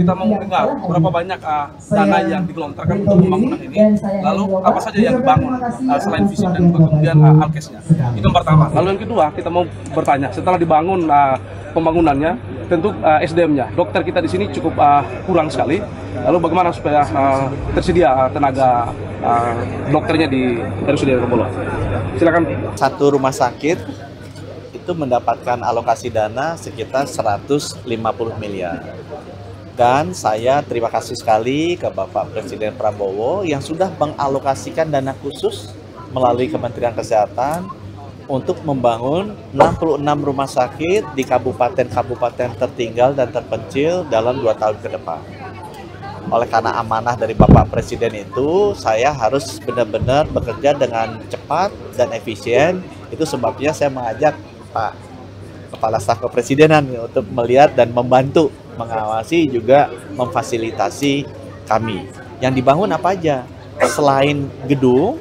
kita mau mendengar berapa banyak dana yang digelontorkan untuk pembangunan ini, lalu apa saja yang dibangun selain fisik dan juga kemudian alkesnya. Itu yang pertama. Lalu yang kedua, kita mau bertanya, setelah dibangun pembangunannya, tentu SDM-nya, dokter kita di sini cukup kurang sekali. Lalu bagaimana supaya tersedia tenaga dokternya di RSUD Rombolo? Silakan. Satu rumah sakit itu mendapatkan alokasi dana sekitar 150 miliar. Dan saya terima kasih sekali ke Bapak Presiden Prabowo yang sudah mengalokasikan dana khusus melalui Kementerian Kesehatan untuk membangun 66 rumah sakit di kabupaten-kabupaten tertinggal dan terpencil dalam 2 tahun ke depan. Oleh karena amanah dari Bapak Presiden itu, saya harus benar-benar bekerja dengan cepat dan efisien. Itu sebabnya saya mengajak Pak Kepala Staf Kepresidenan untuk melihat dan membantu, mengawasi juga memfasilitasi kami. Yang dibangun apa aja? Selain gedung,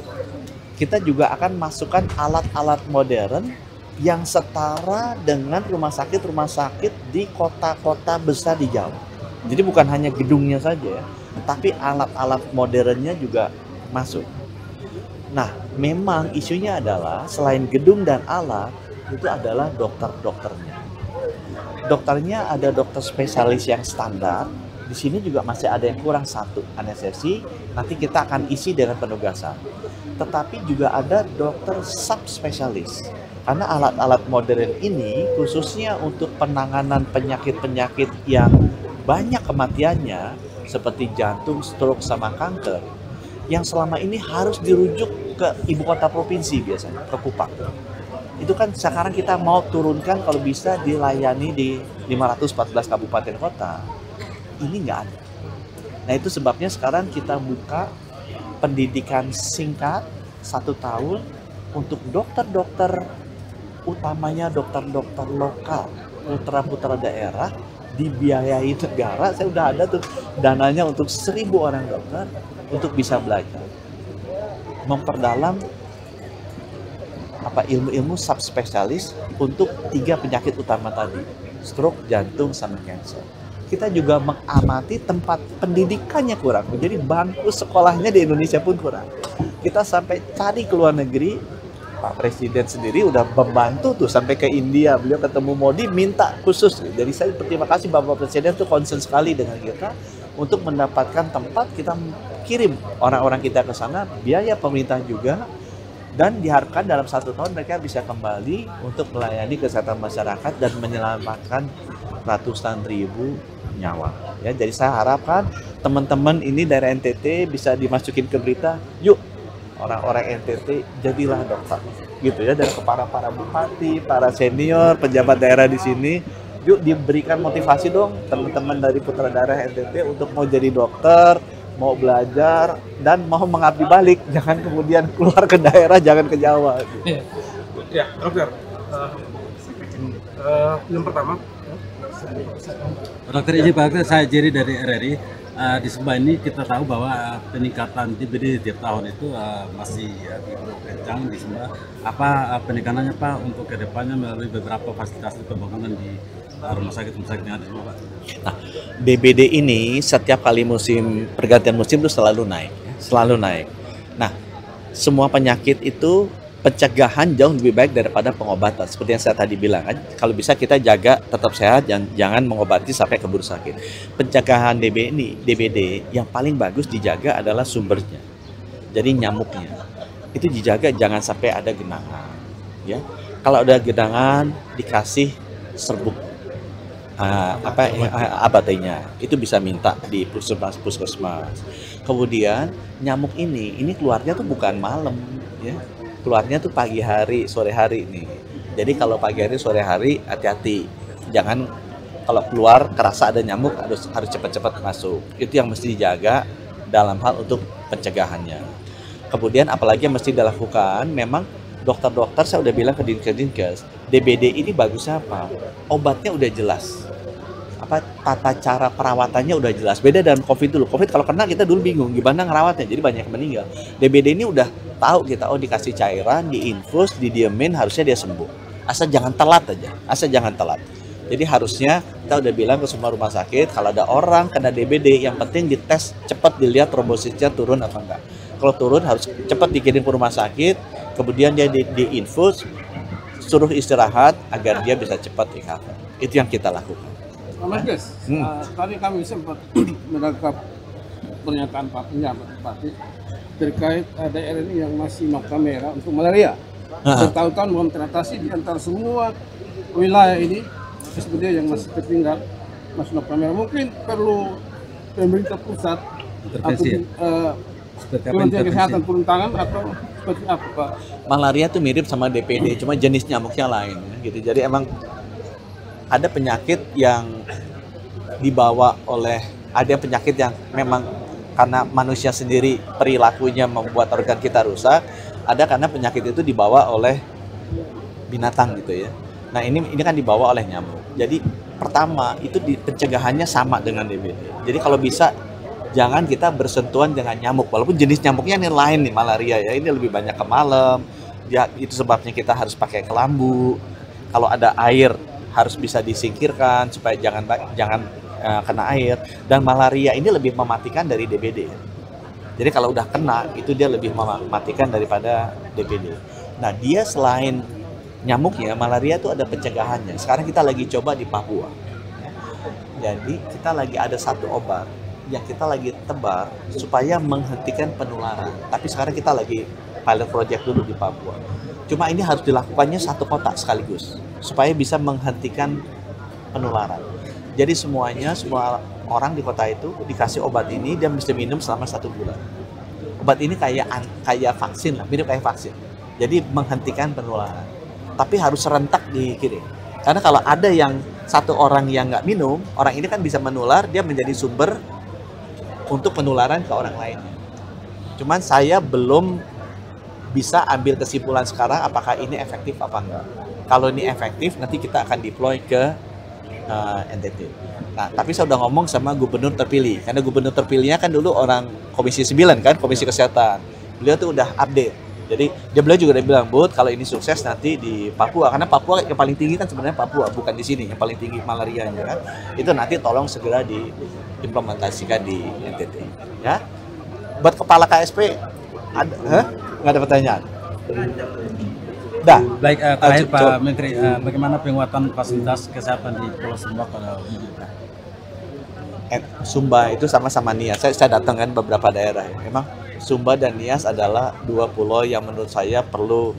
kita juga akan masukkan alat-alat modern yang setara dengan rumah sakit di kota-kota besar di Jawa. Jadi bukan hanya gedungnya saja, tapi alat-alat modernnya juga masuk. Nah, memang isunya adalah selain gedung dan alat, itu adalah dokter-dokternya. Dokternya ada dokter spesialis yang standar. Di sini juga masih ada yang kurang satu, anestesi. Nanti kita akan isi dengan penugasan. Tetapi juga ada dokter subspesialis. Karena alat-alat modern ini khususnya untuk penanganan penyakit-penyakit yang banyak kematiannya seperti jantung, stroke, sama kanker yang selama ini harus dirujuk ke ibu kota provinsi biasanya, ke Kupang. Itu kan sekarang kita mau turunkan kalau bisa dilayani di 514 kabupaten kota. Ini nggak ada. Nah itu sebabnya sekarang kita buka pendidikan singkat 1 tahun untuk dokter-dokter, utamanya dokter-dokter lokal, putra-putra daerah, dibiayai negara. Saya udah ada tuh dananya untuk 1.000 orang dokter untuk bisa belajar memperdalam ilmu-ilmu subspesialis untuk 3 penyakit utama tadi, stroke, jantung, sama cancer. Kita juga mengamati tempat pendidikannya kurang, jadi bangku sekolahnya di Indonesia pun kurang. Kita sampai cari ke luar negeri. Pak Presiden sendiri udah membantu tuh sampai ke India, beliau ketemu Modi minta khusus. Jadi saya berterima kasih Bapak Presiden tuh concern sekali dengan kita untuk mendapatkan tempat, kita kirim orang-orang kita ke sana, biaya pemerintah juga, dan diharapkan dalam 1 tahun mereka bisa kembali untuk melayani kesehatan masyarakat dan menyelamatkan ratusan ribu nyawa. Ya, jadi saya harapkan teman-teman ini dari NTT bisa dimasukin ke berita, yuk orang-orang NTT jadilah dokter, gitu ya, dan kepada para bupati, para senior, pejabat daerah di sini, yuk diberikan motivasi dong teman-teman dari putra daerah NTT untuk mau jadi dokter, mau belajar dan mau mengabdi balik, jangan kemudian keluar ke daerah, jangan ke Jawa. Gitu. Ya, dokter. Yang pertama, Dokter izin Pak Dokter, saya Jerry dari RRI. Di Sumba ini kita tahu bahwa peningkatan DBD tiap tahun itu masih kencang di Sumba. Apa peningkatannya Pak untuk kedepannya melalui beberapa fasilitas pembangunan di rumah sakit yang ada di Sumba Pak? Nah, DBD ini setiap kali pergantian musim itu selalu naik. Nah, semua penyakit itu pencegahan jauh lebih baik daripada pengobatan. Seperti yang saya tadi bilang, kan, kalau bisa kita jaga tetap sehat, jangan mengobati sampai keburu sakit. Pencegahan DBD yang paling bagus dijaga adalah sumbernya. Jadi nyamuknya itu dijaga, jangan sampai ada genangan. Ya, kalau ada genangan dikasih serbuk abatenya, itu bisa minta di puskesmas. Kemudian nyamuk ini keluarnya tuh bukan malam, ya. Keluarnya tuh pagi hari, sore hari nih. Jadi kalau pagi hari, sore hari hati-hati. Jangan kalau keluar kerasa ada nyamuk harus cepat-cepat masuk. Itu yang mesti dijaga dalam hal untuk pencegahannya. Kemudian apalagi yang mesti dilakukan, memang dokter-dokter saya udah bilang ke Dinkes, DBD ini bagusnya apa? Obatnya udah jelas. Tata cara perawatannya udah jelas. Beda dengan COVID dulu. COVID kalau kena kita dulu bingung gimana ngerawatnya, jadi banyak yang meninggal. DBD ini udah tahu kita, dikasih cairan, diinfus, didiemin, harusnya dia sembuh. Asal jangan telat aja, asal jangan telat. Jadi harusnya kita udah bilang ke semua rumah sakit, kalau ada orang kena DBD, yang penting dites cepat, dilihat trombositnya turun apa enggak. Kalau turun harus cepat dikirim ke rumah sakit, kemudian dia diinfus, suruh istirahat agar dia bisa cepat recover. Itu yang kita lakukan. Mas Ges, tadi kami sempat menangkap pernyataan Pak Penjabat Bupati terkait daerah ini yang masih nokta merah untuk malaria. Bertahun-tahun belum teratasi di antara semua wilayah ini, sebenarnya yang masih tertinggal masih nokta merah. Mungkin perlu pemerintah pusat intervensi, Kementerian Kesehatan turun tangan atau seperti apa, Pak? Malaria tuh mirip sama DPD, cuma jenis nyamuknya lain gitu. Jadi emang ada penyakit yang dibawa oleh, ada penyakit yang memang karena manusia sendiri perilakunya membuat organ kita rusak, ada karena penyakit itu dibawa oleh binatang gitu ya. Nah ini kan dibawa oleh nyamuk. Jadi pertama itu pencegahannya sama dengan DBD. Jadi kalau bisa jangan kita bersentuhan dengan nyamuk, walaupun jenis nyamuknya ini lain nih, malaria ya, ini lebih banyak ke malam. Ya itu sebabnya kita harus pakai kelambu. Kalau ada air harus bisa disingkirkan supaya jangan kena air. Dan malaria ini lebih mematikan dari DBD. Jadi kalau udah kena itu dia lebih mematikan daripada DBD. Nah dia selain nyamuknya, malaria itu ada pencegahannya. Sekarang kita lagi coba di Papua. Jadi kita lagi ada satu obat yang kita lagi tebar supaya menghentikan penularan. Tapi sekarang kita lagi pilot project dulu di Papua. Cuma ini harus dilakukannya satu kota sekaligus supaya bisa menghentikan penularan. Jadi semua orang di kota itu dikasih obat ini, dia mesti minum selama 1 bulan. Obat ini kayak vaksin lah, mirip kayak vaksin. Jadi menghentikan penularan. Tapi harus serentak dikirim. Karena kalau ada yang satu orang yang nggak minum, orang ini kan bisa menular, dia menjadi sumber untuk penularan ke orang lain. Cuman saya belum bisa ambil kesimpulan sekarang apakah ini efektif apa enggak. Kalau ini efektif, nanti kita akan deploy ke NTT. Nah, tapi saya udah ngomong sama gubernur terpilih. Karena gubernur terpilihnya kan dulu orang Komisi 9 kan, Komisi Kesehatan. Beliau tuh udah update. Jadi beliau juga udah bilang, Bud, kalau ini sukses nanti di Papua. Karena Papua yang paling tinggi kan sebenarnya Papua, bukan di sini yang paling tinggi malarianya kan. Itu nanti tolong segera diimplementasikan di NTT. Ya. Buat kepala KSP, nggak ada pertanyaan? Dah. Baik, terakhir Pak Menteri, bagaimana penguatan fasilitas kesehatan di Pulau Sumba pada umumnya? Sumba itu sama-sama Nias. Saya datang kan beberapa daerah. Memang Sumba dan Nias adalah 2 pulau yang menurut saya perlu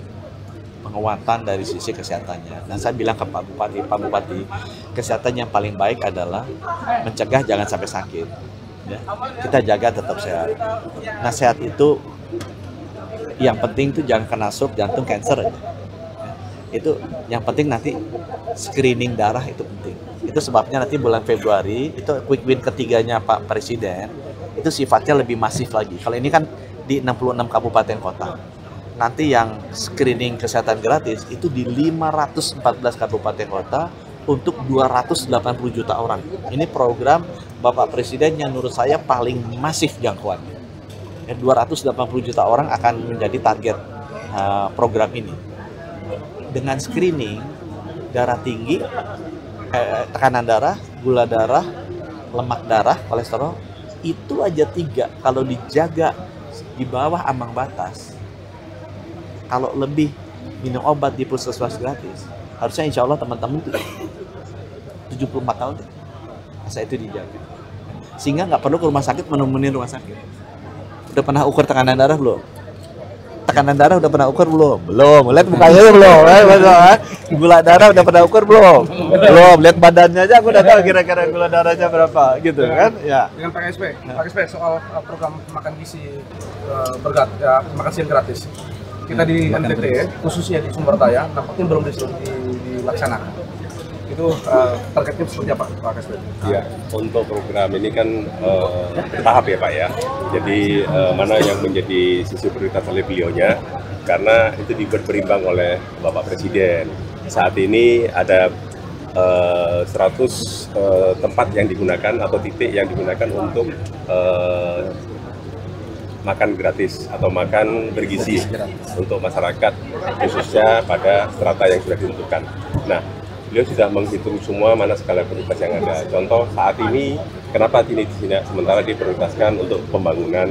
penguatan dari sisi kesehatannya. Dan saya bilang ke Pak Bupati, kesehatan yang paling baik adalah mencegah jangan sampai sakit. Ya. Kita jaga tetap sehat. Nah sehat itu yang penting itu jangan kena stroke, jantung, cancer aja. Itu yang penting nanti screening darah itu penting. Itu sebabnya nanti bulan Februari itu quick win ketiganya Pak Presiden itu sifatnya lebih masif lagi. Kalau ini kan di 66 kabupaten kota. Nanti yang screening kesehatan gratis itu di 514 kabupaten kota untuk 280 juta orang. Ini program Bapak Presiden yang menurut saya paling masif jangkauannya. 280 juta orang akan menjadi target program ini. Dengan screening darah tinggi, tekanan darah, gula darah, lemak darah, kolesterol, itu aja 3 kalau dijaga di bawah ambang batas. Kalau lebih minum obat di puskesmas gratis, harusnya insya Allah teman-teman 74 tahun masa itu dijaga. Sehingga nggak perlu ke rumah sakit menemuin rumah sakit. Udah pernah ukur tekanan darah belum? Tekanan darah udah pernah ukur belum? Belum. Lihat mukanya belum? Gula darah udah pernah ukur belum? Belum. Lihat badannya aja aku udah tahu kira-kira gula darahnya berapa gitu kan? Ya. Dengan Pak KSP soal program makan gizi makan siang gratis. Kita di NTT khususnya di Sumber Daya nampaknya belum dilaksanakan. Itu targetnya seperti apa Pak KSP? Ya, untuk program ini kan bertahap ya Pak ya. Jadi mana yang menjadi sisi prioritas oleh beliaunya, karena itu berimbang oleh Bapak Presiden. Saat ini ada 100 tempat yang digunakan atau titik yang digunakan untuk makan gratis atau makan bergizi untuk masyarakat, khususnya pada strata yang sudah ditentukan. Nah, beliau sudah menghitung semua mana skala prioritas yang ada. Contoh saat ini, kenapa ini di sini sementara diprioritaskan untuk pembangunan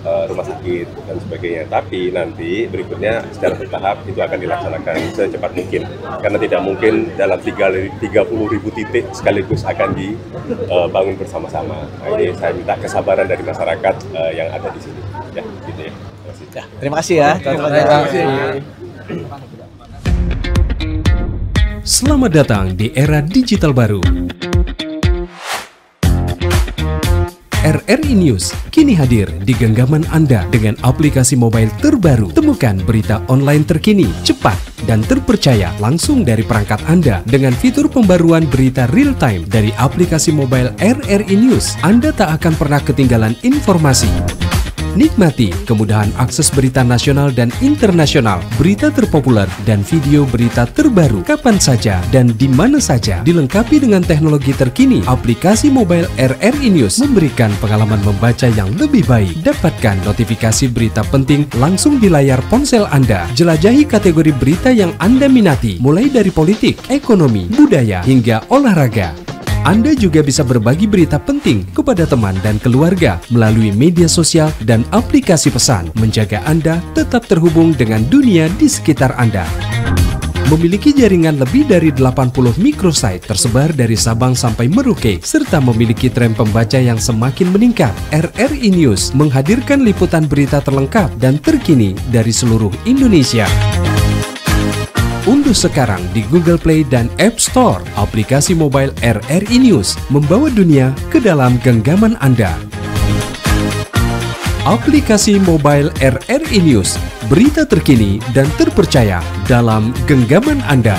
rumah sakit dan sebagainya. Tapi nanti berikutnya secara bertahap itu akan dilaksanakan secepat mungkin. Karena tidak mungkin dalam 30.000 titik sekaligus akan dibangun bersama-sama. Nah, ini saya minta kesabaran dari masyarakat yang ada di sini. Ya, gitu ya. Terima kasih ya. Terima kasih. Selamat datang di era digital baru. RRI News kini hadir di genggaman Anda dengan aplikasi mobile terbaru. Temukan berita online terkini, cepat, dan terpercaya langsung dari perangkat Anda dengan fitur pembaruan berita real time dari aplikasi mobile RRI News. Anda tak akan pernah ketinggalan informasi. Nikmati kemudahan akses berita nasional dan internasional, berita terpopuler, dan video berita terbaru kapan saja dan di mana saja. Dilengkapi dengan teknologi terkini, aplikasi mobile RRI News memberikan pengalaman membaca yang lebih baik. Dapatkan notifikasi berita penting langsung di layar ponsel Anda. Jelajahi kategori berita yang Anda minati, mulai dari politik, ekonomi, budaya, hingga olahraga. Anda juga bisa berbagi berita penting kepada teman dan keluarga melalui media sosial dan aplikasi pesan, menjaga Anda tetap terhubung dengan dunia di sekitar Anda. Memiliki jaringan lebih dari 80 microsite tersebar dari Sabang sampai Merauke, serta memiliki tren pembaca yang semakin meningkat. RRI News menghadirkan liputan berita terlengkap dan terkini dari seluruh Indonesia. Unduh sekarang di Google Play dan App Store aplikasi mobile RRI News, membawa dunia ke dalam genggaman Anda. Aplikasi mobile RRI News, berita terkini dan terpercaya dalam genggaman Anda.